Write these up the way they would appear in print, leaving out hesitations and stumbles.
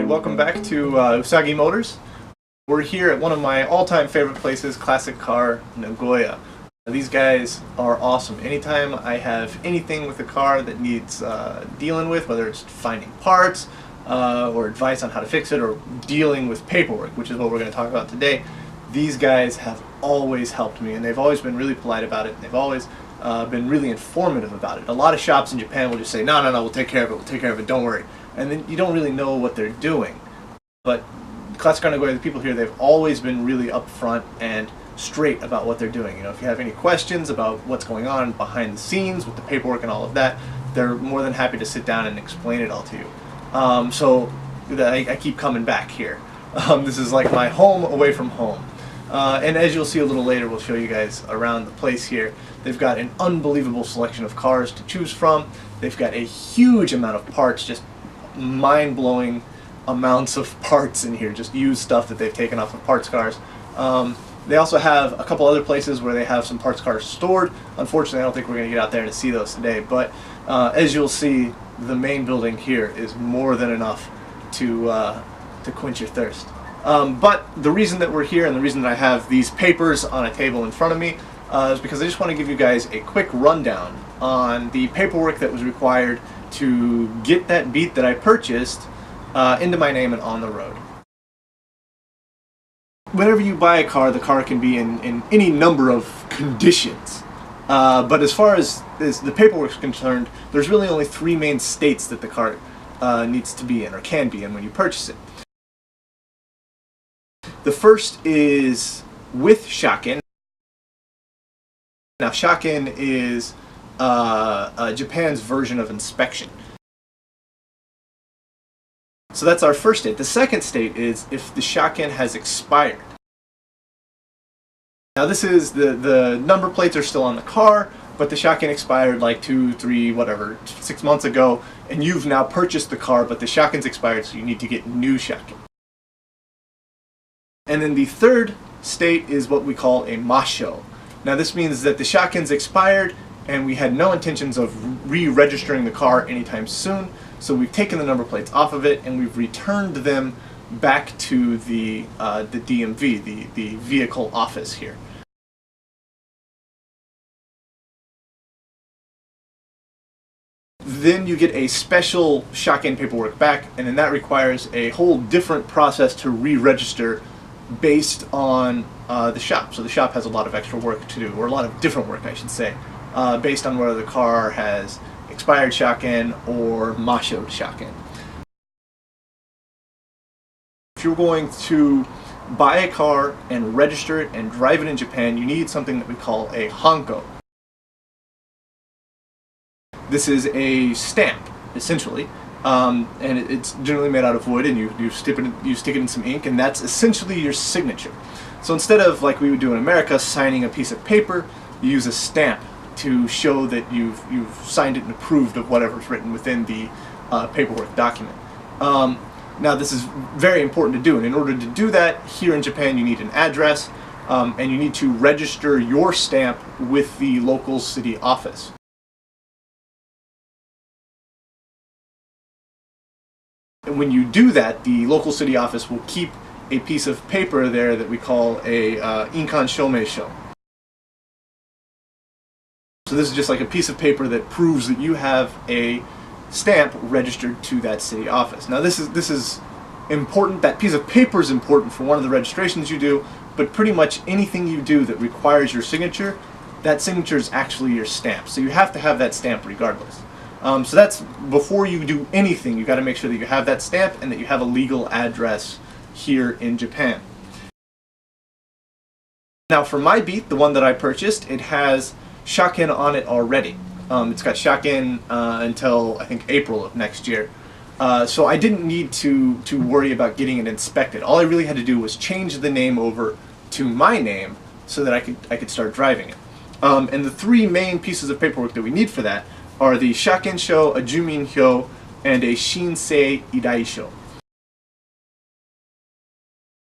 Alright, welcome back to Usagi Motors. We're here at one of my all-time favorite places, Classic Car Nagoya. These guys are awesome. Anytime I have anything with a car that needs dealing with, whether it's finding parts or advice on how to fix it or dealing with paperwork, which is what we're going to talk about today, these guys have always helped me, and they've always been really polite about it, and they've always been really informative about it. A lot of shops in Japan will just say, no, we'll take care of it, don't worry. And then you don't really know what they're doing. But Classic Car Nagoya, the people here, they've always been really upfront and straight about what they're doing. You know, if you have any questions about what's going on behind the scenes with the paperwork and all of that, they're more than happy to sit down and explain it all to you. So I keep coming back here. This is like my home away from home. And as you'll see a little later, we'll show you guys around the place here. They've got an unbelievable selection of cars to choose from. They've got a huge amount of parts, just mind-blowing amounts of parts in here, just used stuff that they've taken off of parts cars. They also have a couple other places where they have some parts cars stored. Unfortunately, I don't think we're going to get out there to see those today, but as you'll see, the main building here is more than enough to quench your thirst. But the reason that we're here and the reason that I have these papers on a table in front of me is because I just want to give you guys a quick rundown on the paperwork that was required to get that Beat that I purchased into my name and on the road. Whenever you buy a car, the car can be in any number of conditions. But as far as the paperwork is concerned, there's really only three main states that the car needs to be in or can be in when you purchase it. The first is with Shaken. Now, Shaken is Japan's version of inspection. So that's our first state. The second state is if the Shaken has expired. Now this is the number plates are still on the car, but the Shaken expired like 2, 3, whatever, 6 months ago, and you've now purchased the car, but the Shaken's expired, so you need to get new Shaken. And then the third state is what we call a Masho. Now this means that the Shaken's expired and we had no intentions of re-registering the car anytime soon, so we've taken the number plates off of it and we've returned them back to the DMV, the vehicle office here. Then you get a special Shaken paperwork back, and then that requires a whole different process to re-register based on the shop. So the shop has a lot of extra work to do, or a lot of different work I should say, based on whether the car has expired Shaken or Mashoed Shaken. If you're going to buy a car and register it and drive it in Japan, you need something that we call a hanko. This is a stamp, essentially. And it's generally made out of wood, and you stick it in some ink, and that's essentially your signature. So instead of, like we would do in America, signing a piece of paper, you use a stamp to show that you've signed it and approved of whatever's written within the paperwork document. Now this is very important to do, and in order to do that, here in Japan you need an address, and you need to register your stamp with the local city office. And when you do that, the local city office will keep a piece of paper there that we call a inkan shomeisho. So this is just like a piece of paper that proves that you have a stamp registered to that city office. Now this is important. That piece of paper is important for one of the registrations you do, but pretty much anything you do that requires your signature, that signature is actually your stamp. So you have to have that stamp regardless. So that's, before you do anything, you got to make sure that you have that stamp and that you have a legal address here in Japan. Now for my Beat, the one that I purchased, it has Shaken on it already. It's got Shaken until I think April of next year. So I didn't need to worry about getting it inspected. All I really had to do was change the name over to my name so that I could start driving it. And the three main pieces of paperwork that we need for that are the Shaken-sho, a Jumin-hyo, and a Shinsei Idaisho.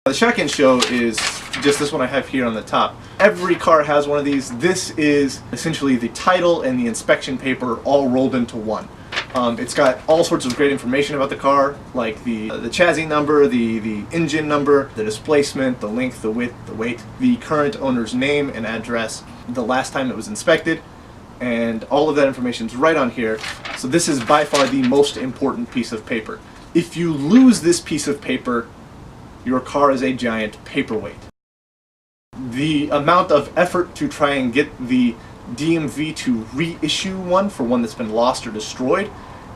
The Shaken-sho is just this one I have here on the top. Every car has one of these. This is essentially the title and the inspection paper all rolled into one. It's got all sorts of great information about the car, like the chassis number, the engine number, the displacement, the length, the width, the weight, the current owner's name and address, the last time it was inspected, and all of that information is right on here. So this is by far the most important piece of paper. If you lose this piece of paper, your car is a giant paperweight. The amount of effort to try and get the DMV to reissue one for one that's been lost or destroyed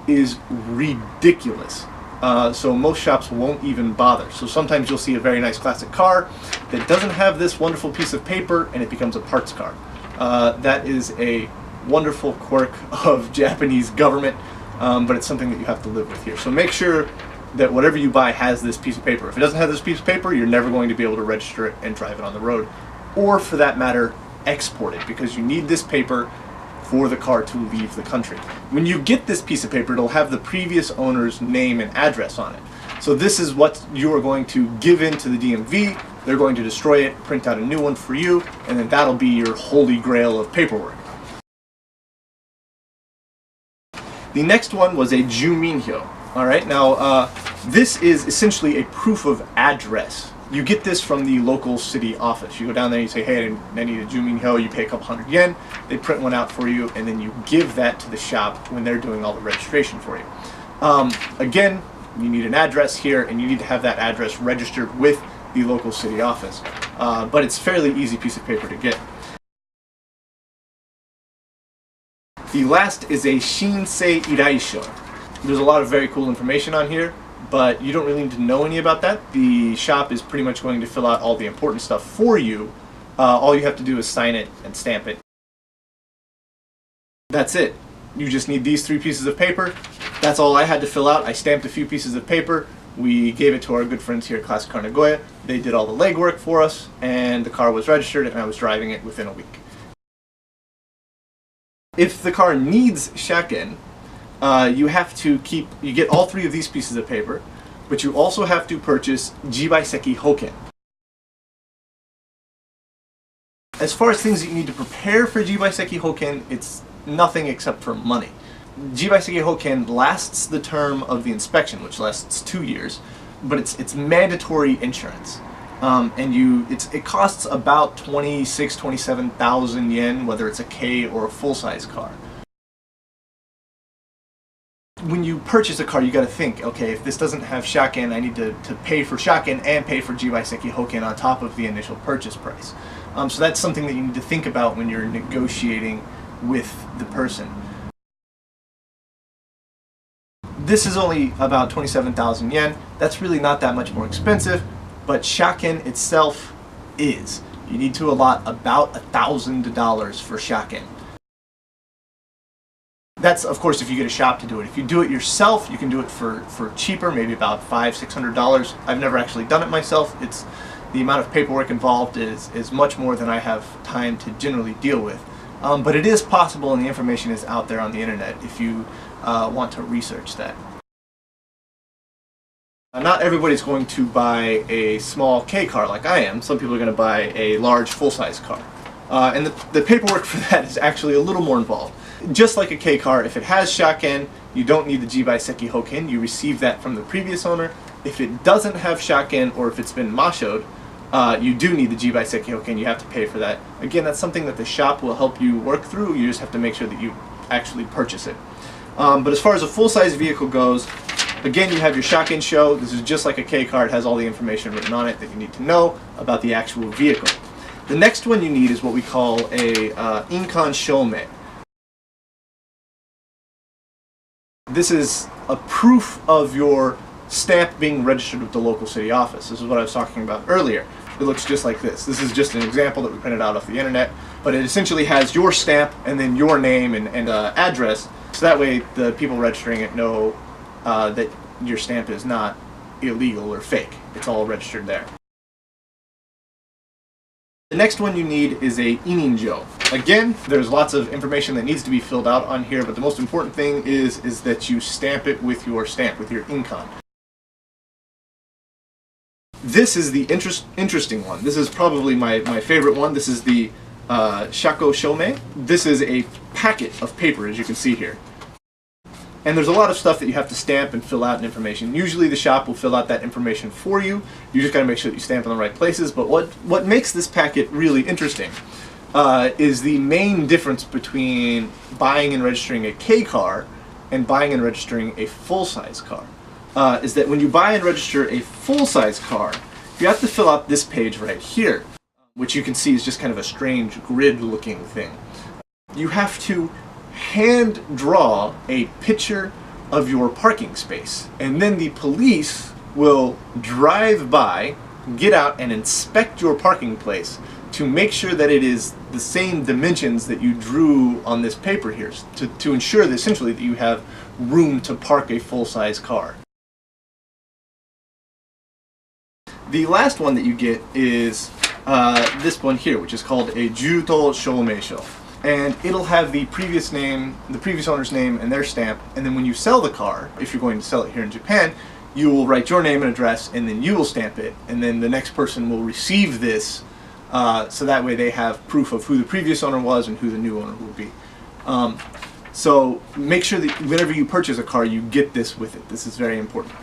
is ridiculous. So most shops won't even bother. So sometimes you'll see a very nice classic car that doesn't have this wonderful piece of paper and it becomes a parts car. That is a wonderful quirk of Japanese government, but it's something that you have to live with here. So make sure that whatever you buy has this piece of paper. If it doesn't have this piece of paper, you're never going to be able to register it and drive it on the road. Or for that matter, export it, because you need this paper for the car to leave the country. When you get this piece of paper, it'll have the previous owner's name and address on it. So this is what you are going to give in to the DMV. They're going to destroy it, print out a new one for you, and then that'll be your holy grail of paperwork. The next one was a Juminhyo. Alright, now this is essentially a proof of address. You get this from the local city office. You go down there and you say, hey, I need a Juminhyo, you pay a couple hundred yen, they print one out for you, and then you give that to the shop when they're doing all the registration for you. Again, you need an address here, and you need to have that address registered with the local city office. But it's a fairly easy piece of paper to get. The last is a Shinsei Iraisho. There's a lot of very cool information on here, but you don't really need to know any about that. The shop is pretty much going to fill out all the important stuff for you. All you have to do is sign it and stamp it. That's it. You just need these 3 pieces of paper. That's all I had to fill out. I stamped a few pieces of paper. We gave it to our good friends here at Classic Car Nagoya. They did all the legwork for us, and the car was registered, and I was driving it within a week. If the car needs shaken, you get all 3 of these pieces of paper, but you also have to purchase Jibaiseki Hoken. As far as things that you need to prepare for Jibaiseki Hoken, it's nothing except for money. Jibaiseki Hoken lasts the term of the inspection, which lasts 2 years, but it's mandatory insurance. It costs about 27,000 yen, whether it's a K or a full-size car. When you purchase a car, you got to think, okay, if this doesn't have shaken, I need to pay for shaken and pay for Jibaiseki Hoken on top of the initial purchase price. So that's something that you need to think about when you're negotiating with the person. This is only about 27,000 yen. That's really not that much more expensive, but shaken itself is. You need to allot about $1,000 for shaken. That's, of course, if you get a shop to do it. If you do it yourself, you can do it for cheaper, maybe about $500–600. I've never actually done it myself. The amount of paperwork involved is much more than I have time to generally deal with. But it is possible, and the information is out there on the internet if you want to research that. Not everybody's going to buy a small K car like I am. Some people are going to buy a large full-size car. And the paperwork for that is actually a little more involved. Just like a K car, if it has shaken, you don't need the Jibaiseki Hoken. You receive that from the previous owner. If it doesn't have shaken, or if it's been mashoed, you do need the Jibaiseki Hoken. You have to pay for that. Again, that's something that the shop will help you work through. You just have to make sure that you actually purchase it. But as far as a full-size vehicle goes, again, you have your shaken show. This is just like a K car. It has all the information written on it that you need to know about the actual vehicle. The next one you need is what we call a Inkan Shome. This is a proof of your stamp being registered with the local city office. This is what I was talking about earlier. It looks just like this. This is just an example that we printed out off the internet, but it essentially has your stamp and then your name and address, so that way the people registering it know that your stamp is not illegal or fake. It's all registered there. The next one you need is a ininjo. Again, there's lots of information that needs to be filled out on here, but the most important thing is that you stamp it with your stamp, with your inkan. This is the interesting one. This is probably my favorite one. This is the Shako Shome. This is a packet of paper, as you can see here. And there's a lot of stuff that you have to stamp and fill out and information. Usually the shop will fill out that information for you. You just got to make sure that you stamp in the right places. But what makes this packet really interesting is the main difference between buying and registering a K car and buying and registering a full-size car. Is that when you buy and register a full-size car, you have to fill out this page right here, which you can see is just kind of a strange grid-looking thing. You have to hand draw a picture of your parking space, and then the police will drive by, get out, and inspect your parking place to make sure that it is the same dimensions that you drew on this paper here, to ensure that essentially that you have room to park a full-size car. The last one that you get is this one here, which is called a Juto Shoumeisho. And it'll have the previous name, the previous owner's name, and their stamp. And then when you sell the car, if you're going to sell it here in Japan, you will write your name and address, and then you will stamp it. And then the next person will receive this, so that way they have proof of who the previous owner was and who the new owner will be. So make sure that whenever you purchase a car, you get this with it. This is very important.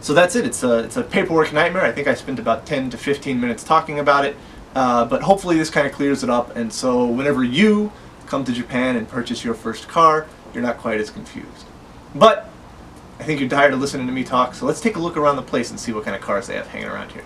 So that's it. It's a paperwork nightmare. I think I spent about 10 to 15 minutes talking about it. But hopefully this kind of clears it up, and so whenever you come to Japan and purchase your first car, you're not quite as confused. But I think you're tired of listening to me talk, so let's take a look around the place and see what kind of cars they have hanging around here.